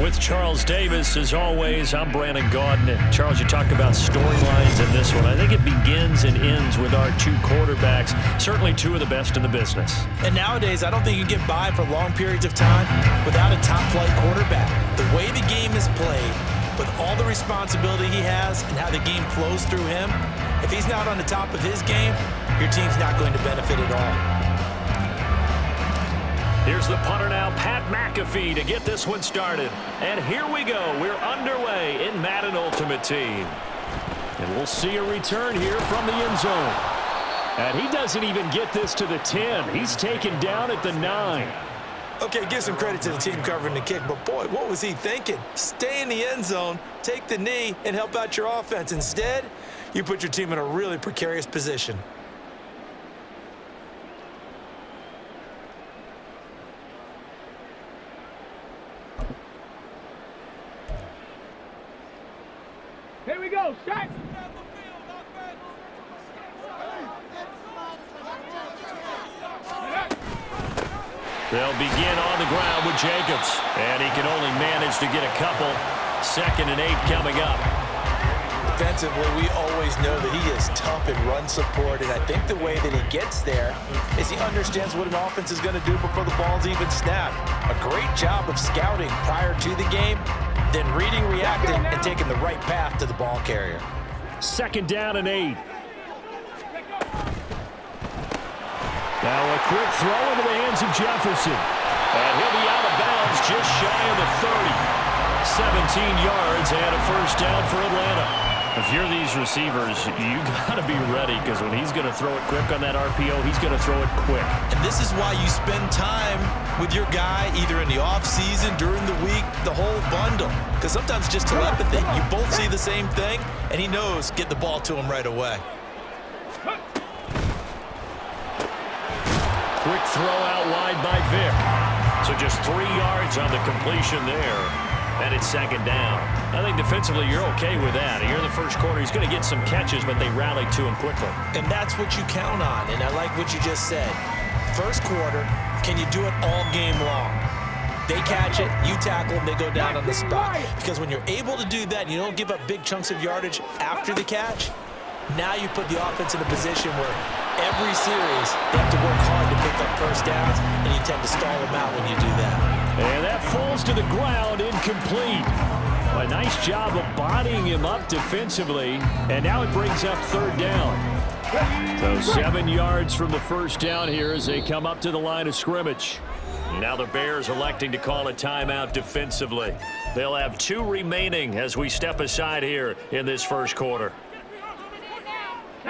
With Charles Davis, as always, I'm Brandon Gaudin. Charles, you talked about storylines in this one. I think it begins and ends with our two quarterbacks, certainly two of the best in the business. And nowadays, I don't think you can get by for long periods of time without a top-flight quarterback. The way the game is played, with all the responsibility he has and how the game flows through him, if he's not on the top of his game, your team's not going to benefit at all. Here's the punter now, Pat McAfee, to get this one started. And here we go. We're underway in Madden Ultimate Team. And we'll see a return here from the end zone. And he doesn't even get this to the 10. He's taken down at the 9. Okay, give some credit to the team covering the kick, but boy, what was he thinking? Stay in the end zone, take the knee, and help out your offense. Instead, you put your team in a really precarious position. Here we go, shot! They'll begin on the ground with Jacobs. And he can only manage to get a couple. 2nd and 8 coming up. Defensively, we always know that he is tough in run support, and I think the way that he gets there is he understands what an offense is going to do before the ball's even snapped. A great job of scouting prior to the game, then reading, reacting, and taking the right path to the ball carrier. 2nd down and 8. Now a quick throw into the hands of Jefferson. And he'll be out of bounds just shy of the 30. 17 yards and a first down for Atlanta. If you're these receivers, you got to be ready, because when he's going to throw it quick on that RPO, he's going to throw it quick. And this is why you spend time with your guy either in the offseason, during the week, the whole bundle. Because sometimes just telepathy. You both see the same thing, and he knows get the ball to him right away. Quick throw out wide by Vic. So just 3 yards on the completion there. And it's 2nd down. I think defensively you're okay with that. Here in the first quarter, he's going to get some catches, but they rally to him quickly. And that's what you count on, and I like what you just said. First quarter, can you do it all game long? They catch it, you tackle them, they go down on the spot. Because when you're able to do that, and you don't give up big chunks of yardage after the catch, now you put the offense in a position where every series they have to work hard to pick up first downs, and you tend to stall them out when you do that. And that falls to the ground, incomplete. A nice job of bodying him up defensively, and now it brings up 3rd down. So 7 yards from the first down here as they come up to the line of scrimmage. Now the Bears electing to call a timeout defensively. They'll have 2 remaining as we step aside here in this first quarter.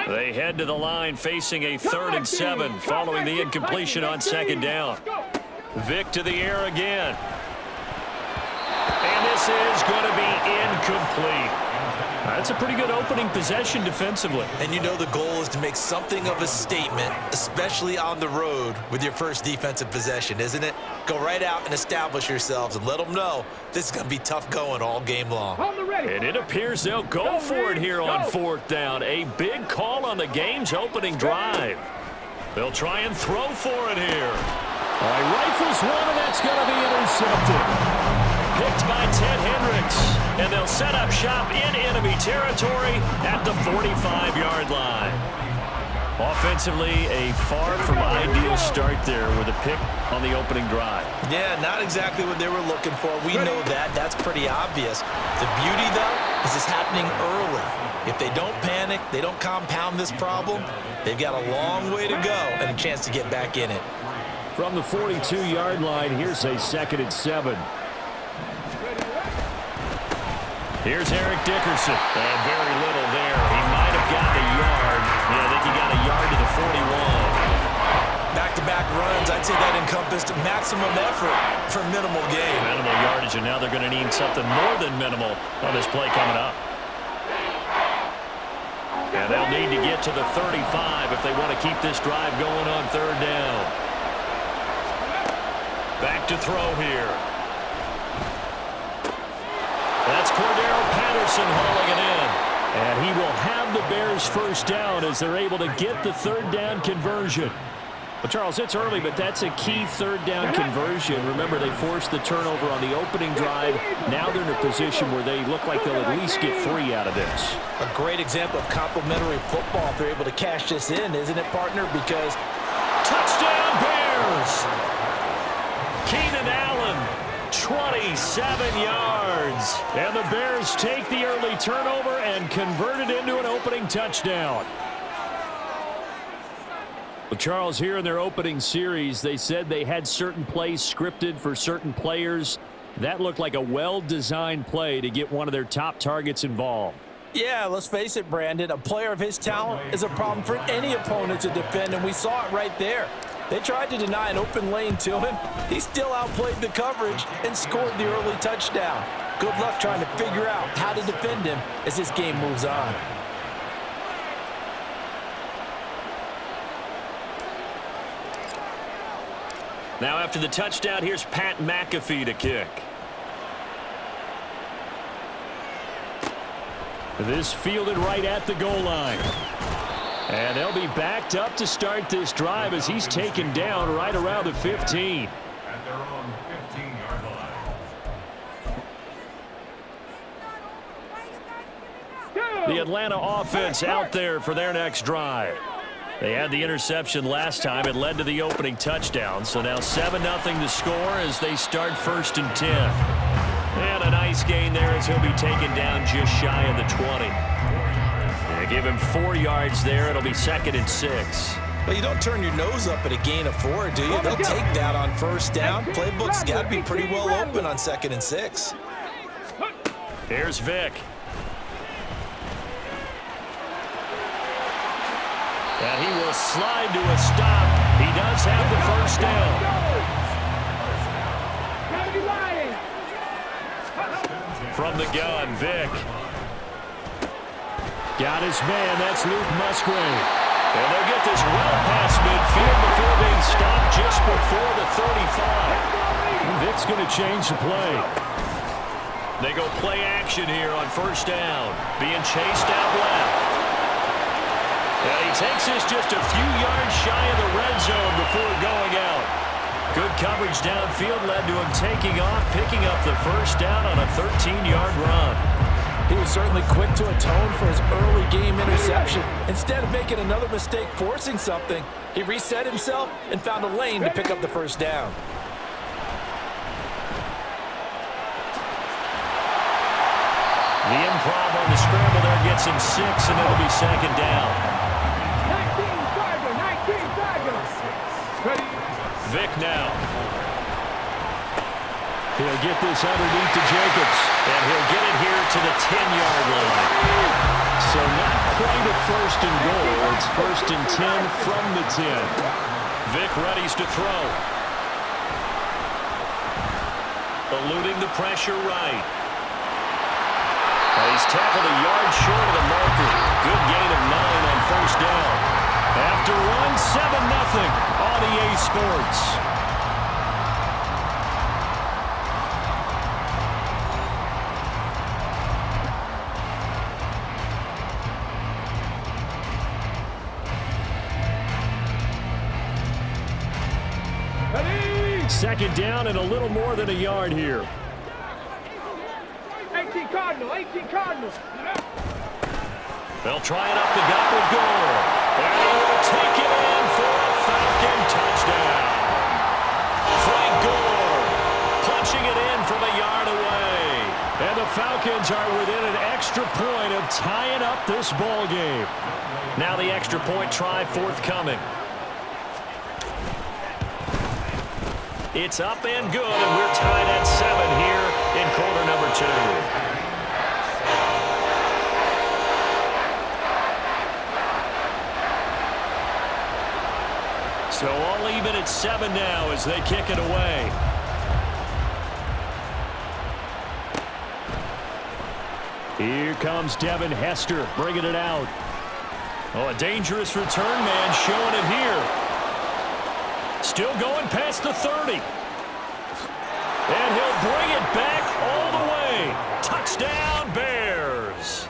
They head to the line facing a 3rd and 7 following the incompletion on 2nd down. Vic to the air again. And this is going to be incomplete. That's a pretty good opening possession defensively. And you know the goal is to make something of a statement, especially on the road with your first defensive possession, isn't it? Go right out and establish yourselves and let them know this is going to be tough going all game long. And it appears they'll go for it here on 4th down. A big call on the game's opening drive. They'll try and throw for it here. All right, rifles one, and that's going to be intercepted. Picked by Ted Hendricks. And they'll set up shop in enemy territory at the 45-yard line. Offensively, a far from ideal start there with a pick on the opening drive. Yeah, not exactly what they were looking for. We know that. That's pretty obvious. The beauty, though, is it's happening early. If they don't panic, they don't compound this problem, they've got a long way to go and a chance to get back in it. From the 42-yard line, here's a 2nd and 7. Here's Eric Dickerson. And very little there. He might have gotten a yard. Yeah, I think he got a yard to the 41. Back-to-back runs, I'd say that encompassed maximum effort for minimal gain. Minimal yardage, and now they're going to need something more than minimal on this play coming up. And they'll need to get to the 35 if they want to keep this drive going on 3rd down. Back to throw here. That's Cordero Patterson hauling it in. And he will have the Bears first down as they're able to get the 3rd down conversion. Well, Charles, it's early, but that's a key third down conversion. Remember, they forced the turnover on the opening drive. Now they're in a position where they look like they'll at least get 3 out of this. A great example of complementary football if they're able to cash this in, isn't it, partner? Because touchdown Bears! Keenan Allen, 27 yards. And the Bears take the early turnover and convert it into an opening touchdown. Well, Charles, here in their opening series, they said they had certain plays scripted for certain players. That looked like a well-designed play to get one of their top targets involved. Yeah, let's face it, Brandon. A player of his talent is a problem for any opponent to defend, and we saw it right there. They tried to deny an open lane to him. He still outplayed the coverage and scored the early touchdown. Good luck trying to figure out how to defend him as this game moves on. Now after the touchdown, here's Pat McAfee to kick. This fielded right at the goal line. And they'll be backed up to start this drive as he's taken down right around the 15. At their own 15-yard line. The Atlanta offense out there for their next drive. They had the interception last time. It led to the opening touchdown. So now 7-0 to score as they start 1st and 10. And a nice gain there as he'll be taken down just shy of the 20. They give him 4 yards there. It'll be 2nd and 6. Well, you don't turn your nose up at a gain of 4, do you? They'll take that on 1st down. Playbook's got to be pretty well open on 2nd and 6. Here's Vick. And he will slide to a stop. He does have the 1st down. From the gun, Vick. Got his man. That's Luke Musgrave. And they'll get this well past midfield before being stopped just before the 35. Vick's going to change the play. They go play action here on 1st down. Being chased out left. And he takes this just a few yards shy of the red zone before going out. Good coverage downfield led to him taking off, picking up the 1st down on a 13-yard run. He was certainly quick to atone for his early game interception. Instead of making another mistake forcing something, he reset himself and found a lane to pick up the 1st down. The improv on the scramble there gets him 6, and it'll be 2nd down. Vick now. He'll get this underneath to Jacobs, and he'll get it here to the 10-yard line. So not quite a 1st and goal. It's 1st and 10 from the 10. Vick readies to throw. Eluding the pressure right. He's tackled a yard short of the marker. Good gain of 9 on 1st down. After one, 7-0 on EA Sports. Ready? 2nd down and a little more than a yard here. 18 Cardinals. They'll try it up the gut with Gore. And he'll take it in for a Falcon touchdown. Frank Gore punching it in from a yard away. And the Falcons are within an extra point of tying up this ball game. Now the extra point try forthcoming. It's up and good, and we're tied at 7 here in quarter number 2. So all even at 7 now as they kick it away. Here comes Devin Hester bringing it out. Oh, a dangerous return man showing it here. Still going past the 30. And he'll bring it back all the way. Touchdown, Bears.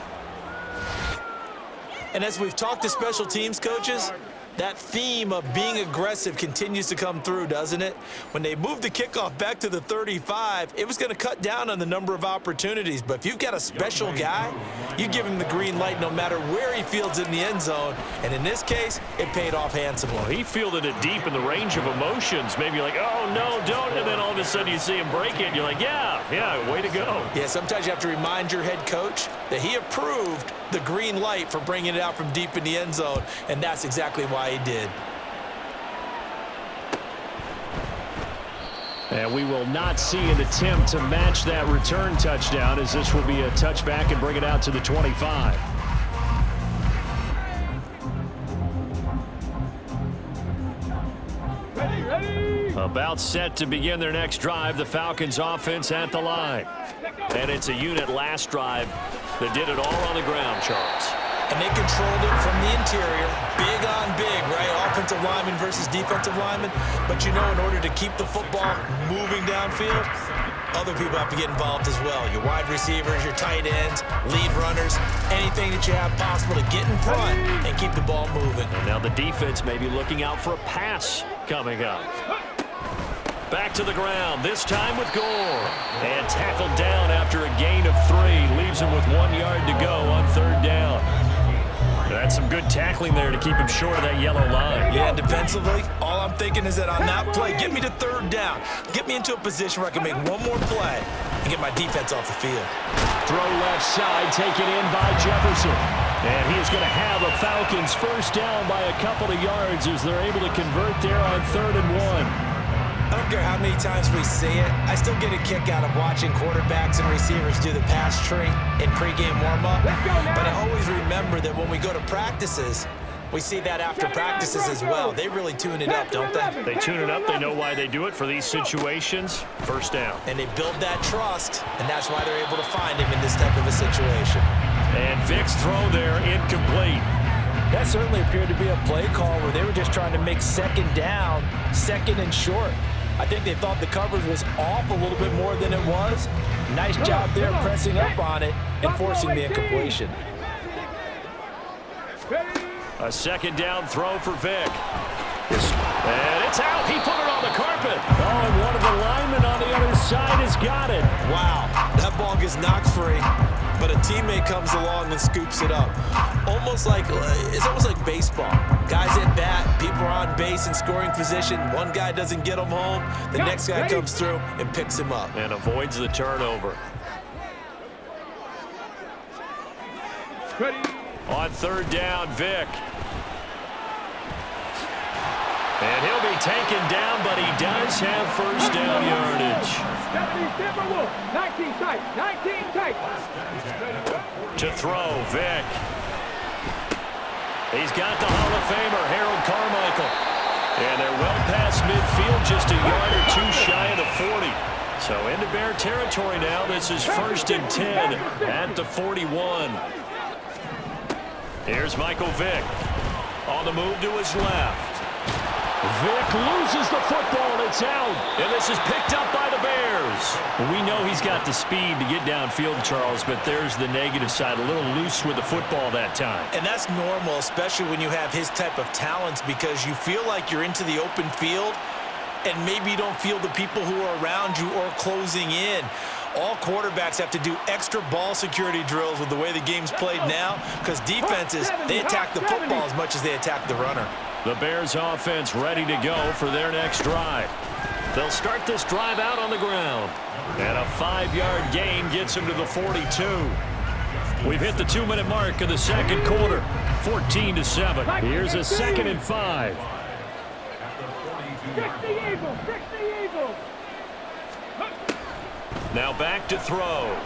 And as we've talked to special teams coaches, That theme of being aggressive continues to come through, doesn't it? When they moved the kickoff back to the 35, it was going to cut down on the number of opportunities. But if you've got a special guy, you give him the green light no matter where he fields in the end zone. And in this case, it paid off handsomely. Well, he fielded it deep in the range of emotions. Maybe like, oh, no, don't. And then all of a sudden you see him break it, and you're like, yeah, way to go. Yeah, sometimes you have to remind your head coach that he approved the green light for bringing it out from deep in the end zone, and that's exactly why he did. And we will not see an attempt to match that return touchdown, as this will be a touchback and bring it out to the 25. About set to begin their next drive, the Falcons offense at the line. And it's a unit last drive that did it all on the ground, Charles. And they controlled it from the interior, big on big, right? Offensive lineman versus defensive lineman. But you know, in order to keep the football moving downfield, other people have to get involved as well. Your wide receivers, your tight ends, lead runners, anything that you have possible to get in front and keep the ball moving. And now the defense may be looking out for a pass coming up. Back to the ground, this time with Gore. And tackled down after a gain of 3. Leaves him with 1 yard to go on third down. That's some good tackling there to keep him short of that yellow line. Yeah, defensively, all I'm thinking is that on that play, get me to third down. Get me into a position where I can make one more play and get my defense off the field. Throw left side, taken in by Jefferson. And he is going to have a Falcons first down by a couple of yards as they're able to convert there on 3rd and 1. I don't care how many times we see it. I still get a kick out of watching quarterbacks and receivers do the pass tree in pregame warm-up. But I always remember that when we go to practices, we see that after practices as well. They really tune it up, don't they? They tune it up. They know why they do it for these situations. First down. And they build that trust, and that's why they're able to find him in this type of a situation. And Vick's throw there incomplete. That certainly appeared to be a play call where they were just trying to make second down, second and short. I think they thought the coverage was off a little bit more than it was. Nice job there pressing up on it and forcing the incompletion. A second down throw for Vick. And it's out. He put it on the carpet. Oh, and one of the linemen on the other side has got it. Wow, that ball gets knocked free, but a teammate comes along and scoops it up. It's almost like baseball. Guys at bat, people are on base in scoring position. One guy doesn't get him home. The next guy comes through and picks him up. And avoids the turnover. On third down, Vick. And he'll be taken down, but he does have first down yardage. 19 tight, 19 tight. To throw, Vick. He's got the Hall of Famer, Harold Carmichael. And they're well past midfield, just a yard or two shy of the 40. So into Bear territory now. This is 1st and 10 at the 41. Here's Michael Vick on the move to his left. Vick loses the football. It's out. And this is picked up by the Bears. We know he's got the speed to get downfield, Charles, but there's the negative side. A little loose with the football that time. And that's normal, especially when you have his type of talents, because you feel like you're into the open field and maybe you don't feel the people who are around you or closing in. All quarterbacks have to do extra ball security drills with the way the game's played now, because defenses, they attack the football as much as they attack the runner. The Bears offense ready to go for their next drive. They'll start this drive out on the ground. And a 5-yard gain gets them to the 42. We've hit the 2-minute mark of the second quarter. 14-7. Here's a 2nd and 5. Now back to throw.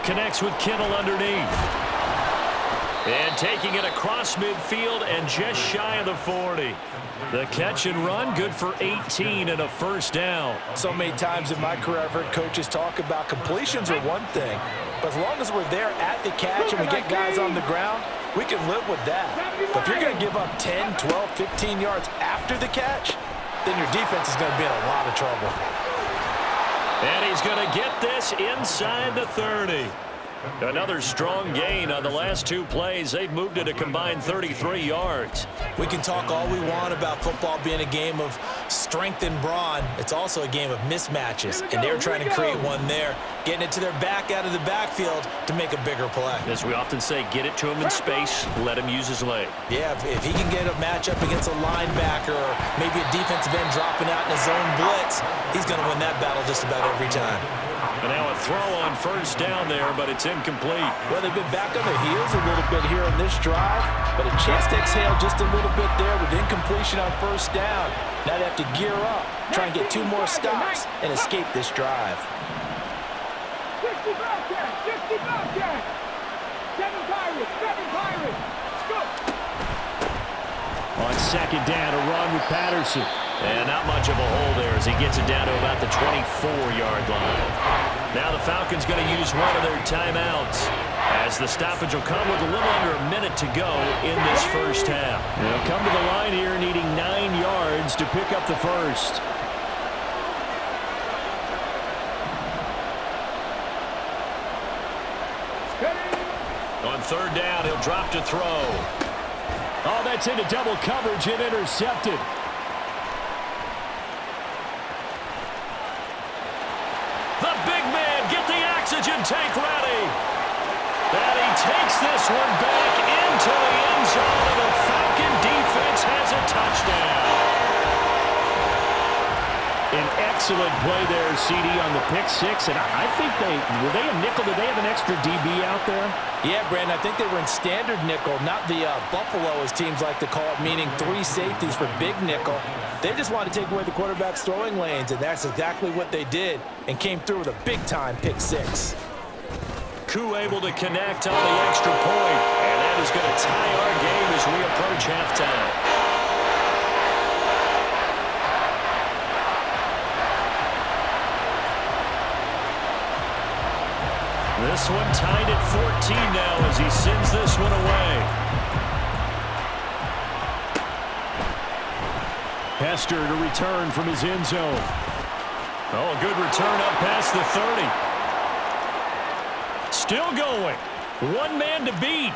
Connects with Kittle underneath. And taking it across midfield and just shy of the 40. The catch and run, good for 18 and a first down. So many times in my career, I've heard coaches talk about completions are one thing, but as long as we're there at the catch and we get guys on the ground, we can live with that. But if you're going to give up 10, 12, 15 yards after the catch, then your defense is going to be in a lot of trouble. And he's going to get this inside the 30. Another strong gain on the last 2 plays. They've moved it a combined 33 yards. We can talk all we want about football being a game of strength and brawn. It's also a game of mismatches, and they're trying to create one there, getting it to their back out of the backfield to make a bigger play. As we often say, get it to him in space, let him use his leg. Yeah, if he can get a matchup against a linebacker or maybe a defensive end dropping out in a zone blitz, he's going to win that battle just about every time. And now a throw on first down there, but it's incomplete. Well, they've been back on their heels a little bit here in this drive, but a chance to exhale just a little bit there with incompletion on first down. Now they have to gear up, try and get 2 more stops, and escape this drive. 60 Bobcats, 60 Bobcats. 7 Pirates, 7 Pirates. Go. On second down, a run with Patterson. And not much of a hole there as he gets it down to about the 24-yard line. Now the Falcons going to use one of their timeouts as the stoppage will come with a little under a minute to go in this first half. They'll come to the line here needing 9 yards to pick up the first. On third down, he'll drop to throw. Oh, that's into double coverage and intercepted. The big man, get the oxygen tank ready. And he takes this one back into the end zone, and the Falcon defense has a touchdown. An excellent play there, CD, on the pick 6. And I think were they a nickel? Did they have an extra DB out there? Yeah, Brandon, I think they were in standard nickel, not the Buffalo, as teams like to call it, meaning 3 safeties for big nickel. They just wanted to take away the quarterback's throwing lanes, and that's exactly what they did, and came through with a big-time pick 6. Koo able to connect on the extra point, and that is going to tie our game as we approach halftime. This one tied at 14 now as he sends this one away. Hester to return from his end zone. Oh, a good return up past the 30. Still going. 1 man to beat.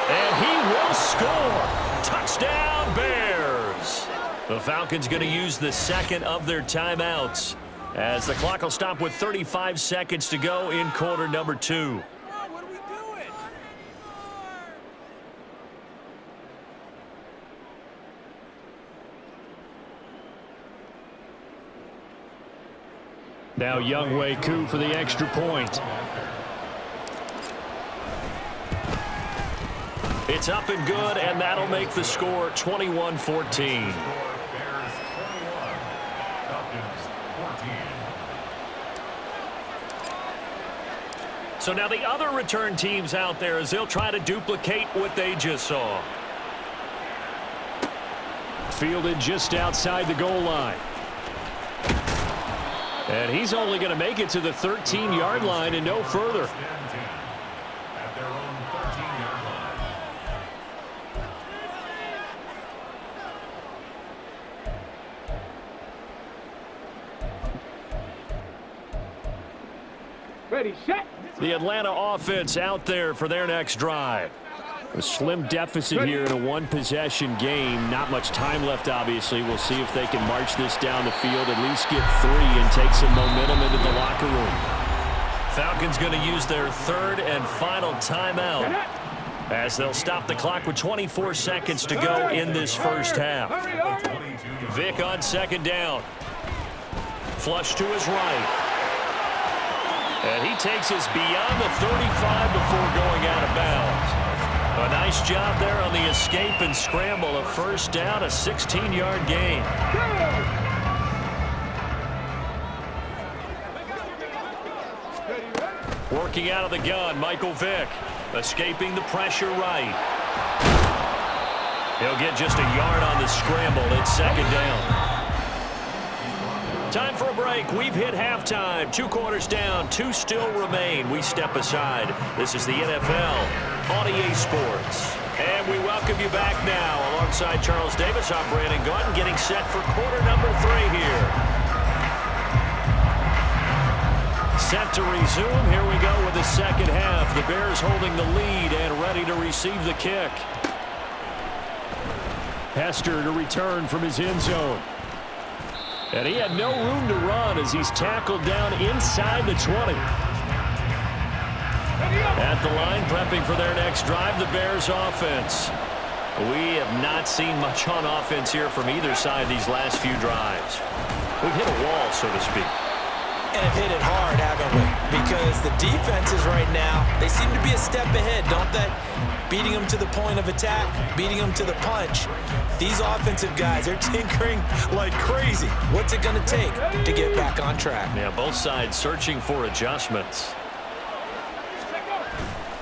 And he will score. Touchdown, Bears. The Falcons going to use the second of their timeouts, as the clock will stop with 35 seconds to go in quarter number 2. What are we doing? Now Younghoe Koo for the extra point. It's up and good, and that'll make the score 21-14. So now the other return teams out there as they'll try to duplicate what they just saw. Fielded just outside the goal line. And he's only going to make it to the 13-yard line and no further. At their own 13-yard line. Ready, set. The Atlanta offense out there for their next drive. A slim deficit here in a 1-possession game. Not much time left, obviously. We'll see if they can march this down the field, at least get 3 and take some momentum into the locker room. Falcons going to use their 3rd and final timeout, as they'll stop the clock with 24 seconds to go in this first half. Vic on second down. Flush to his right. And he takes us beyond the 35 before going out of bounds. A nice job there on the escape and scramble. A first down, a 16-yard gain. Working out of the gun, Michael Vick. Escaping the pressure right. He'll get just a yard on the scramble. It's second down. Time for a break. We've hit halftime. 2 quarters down. 2 still remain. We step aside. This is the NFL on EA Sports. And we welcome you back now. Alongside Charles Davis, I'm Brandon Gordon, getting set for quarter number 3 here. Set set to resume. Here we go with the second half. The Bears holding the lead and ready to receive the kick. Hester to return from his end zone. And he had no room to run as he's tackled down inside the 20. At the line, prepping for their next drive, the Bears offense. We have not seen much on offense here from either side these last few drives. We've hit a wall, so to speak. And have hit it hard, haven't we? Because the defenses right now, they seem to be a step ahead, don't they? Beating them to the point of attack, beating them to the punch. These offensive guys, they're tinkering like crazy. What's it going to take to get back on track? Yeah, both sides searching for adjustments.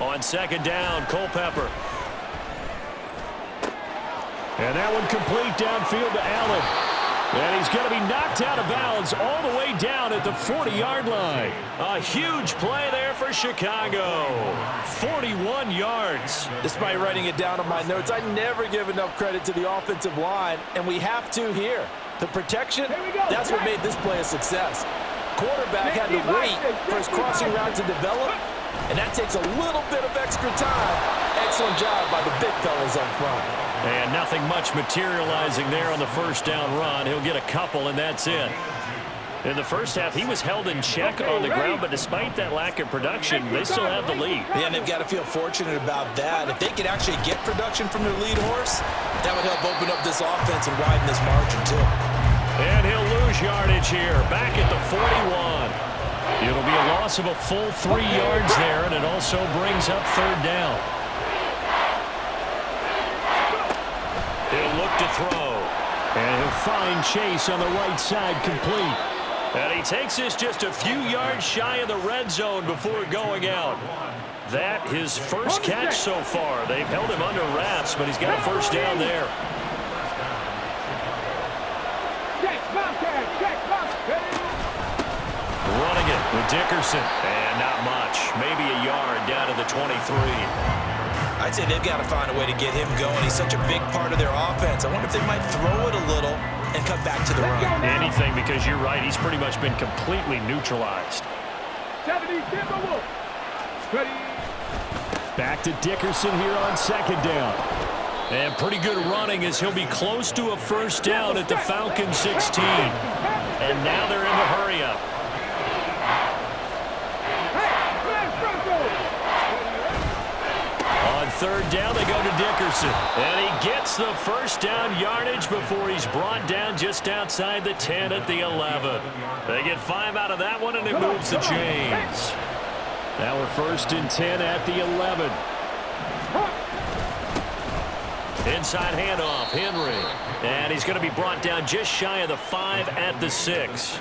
On second down, Culpepper. And that one complete downfield to Allen. And he's going to be knocked out of bounds all the way down at the 40-yard line. A huge play there for Chicago. 41 yards. Despite writing it down on my notes, I never give enough credit to the offensive line, and we have to here. The protection, that's what made this play a success. Quarterback had to wait for his crossing route to develop, and that takes a little bit of extra time. Excellent job by the big fellas up front. And nothing much materializing there on the first down run. He'll get a couple, and that's it. In the first half, he was held in check on the ground, but despite that lack of production, they still have the lead. Yeah, and they've got to feel fortunate about that. If they could actually get production from their lead horse, that would help open up this offense and widen this margin, too. And he'll lose yardage here, back at the 41. It'll be a loss of a full 3 yards there, and it also brings up third down. He'll look to throw. And he'll find Chase on the right side complete. And he takes this just a few yards shy of the red zone before going out. That his first catch so far. They've held him under wraps, but he's got a first down there. Running it with Dickerson. And not much. Maybe a yard down to the 23. I'd say they've got to find a way to get him going. He's such a big part of their offense. I wonder if they might throw it a little and cut back to the run. Anything, because you're right. He's pretty much been completely neutralized. Back to Dickerson here on second down. And pretty good running as he'll be close to a first down at the Falcons 16. And now they're in the hurry-up. On third down, they go to Dickerson. And he gets the first down yardage before he's brought down just outside the 10 at the 11. They get 5 out of that one, and it moves the chains. Now we're first and 10 at the 11. Inside handoff, Henry. And he's going to be brought down just shy of the 5 at the 6.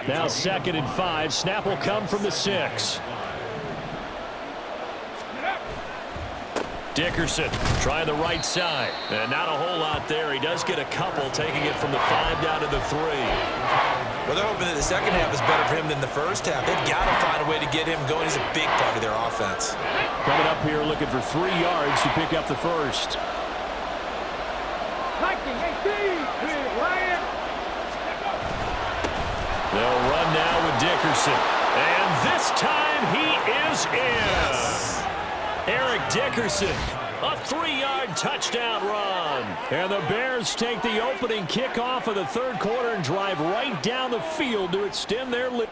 Now second and 5. Snap will come from the 6. Dickerson trying the right side. And not a whole lot there. He does get a couple, taking it from the 5 down to the 3. Well, they're hoping that the second half is better for him than the first half. They've got to find a way to get him going. He's a big part of their offense. Coming up here looking for 3 yards to pick up the first. They'll run now with Dickerson. And this time he is in. Eric Dickerson, a 3-yard touchdown run. And the Bears take the opening kickoff of the third quarter and drive right down the field to extend their lead.